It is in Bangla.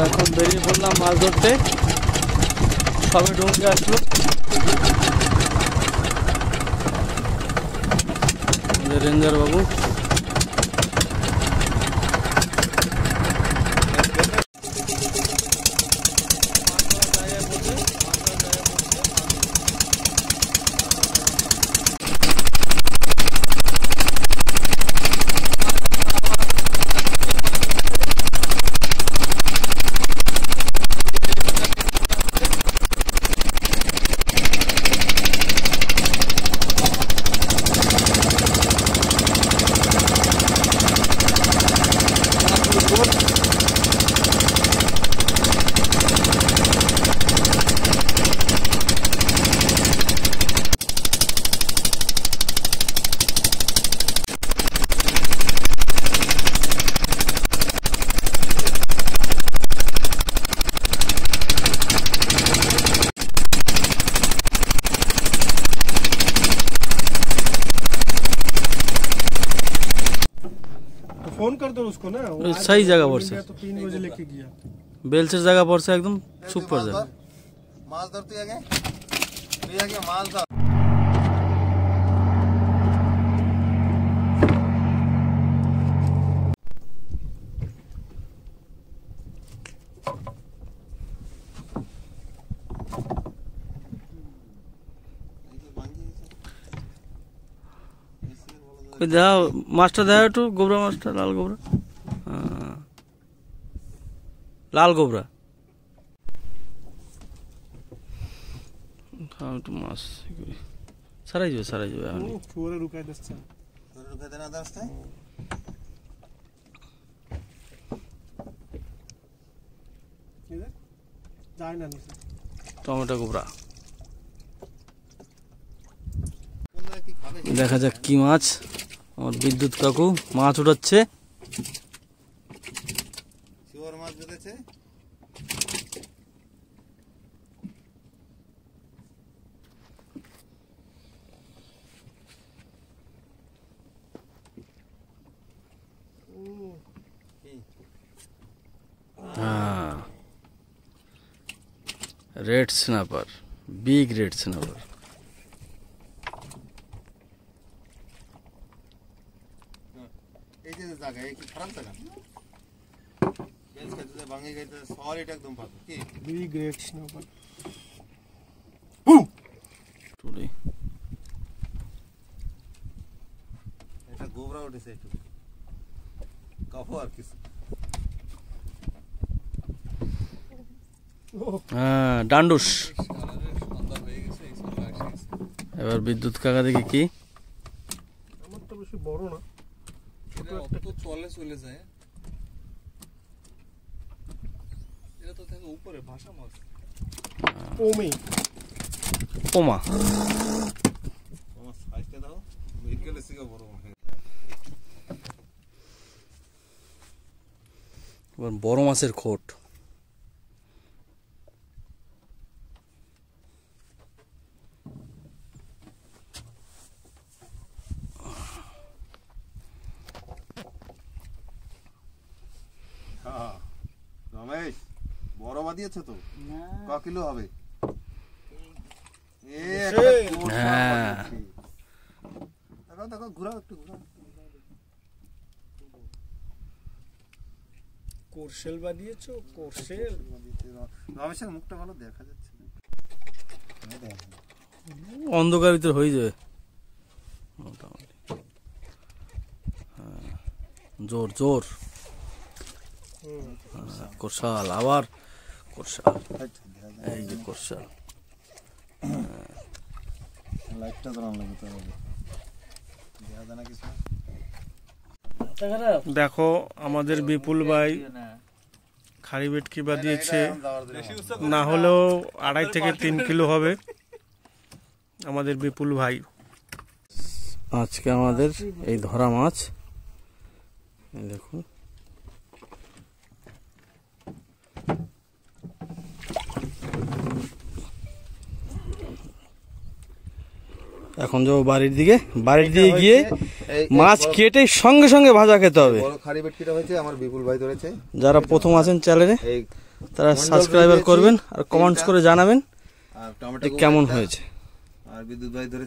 এখন বেরিয়ে পড়লাম মাছ ধরতে। সবে ডুঙ্গে আসলো রেঞ্জার বাবু। फोन कर दो उसको ना, सही जगह पर से तो 3 बजे लेके गया। बेलचर जगह पर से एकदम चुप पर जाए माल धरते आगे ये आगे माल धर। দেখা মাছটা দেখা একটু গোবরা মাছটা, লাল গোবরা, লাল গোবরা একটু মাছ সারাই যাবে সারাই যাবে। টমেটো গোবরা দেখা যাক কি মাছ। আমার বিদ্যুৎ কাকু মাছ উঠাচ্ছে। মাছ বেঁধেছে red snapper, big red snapper. জায়গা এই কি খারাপ জায়গা বেঞ্চ খেতে ভাঙে গেছে সলিড একদম পাতো কি বিগ রেড স্নैपर টুডে এটা গোবরা উঠেছে একটু কাফো আর কিছু। হ্যাঁ ডান্ডুস। এবার বিদ্যুৎ কাকা দেখি কি। আমার তো বেশি বড় না, তো চলে যায় এটা তো থাকে উপরে ভাষা মাছ ওমে ওমা তোমার সাইজটা দাও বিকেলে সিগা বড় হয়। এবার বড় মাছের খোট। রমেশ বড় বাদিয়েছে তো ক কিলো হবে? দেখো ঘুরাও একটু ঘুরাও। কোরশেল বাদিয়েছো? কোরশেল রমেশের মুখটা ভালো দেখা যাচ্ছে না, অন্ধকার ভিতর হয়ে যাবে মোটামুটি। জোর জোর কোরশাল, আবার কোরশাল, এই যে কোরশাল। লাইটটা ধরান লাগে তো হবে দেখা যায় না কিছু। দেখো আমাদের বিপুল ভাই খাড়ি বেটকি বাদিয়েছে, না হলেও 2.5 থেকে 3 কিলো হবে আমাদের বিপুল ভাই। আজকে আমাদের এই ধরা মাছ দেখুন। এখন যাবো বাড়ির দিকে, বাড়ির দিকে গিয়ে মাছ কেটে সঙ্গে সঙ্গে ভাজা খেতে হবে। বড় খাড়ি বেটকিটা হয়েছে আমার বিপুল ভাই ধরেছে, যারা প্রথম আছেন চ্যানেলে তারা সাবস্ক্রাইবার করবেন আর কমেন্টস করে জানাবেন আর টমেটো কেমন হয়েছে। আর বিদ্যুৎ ভাই ধরে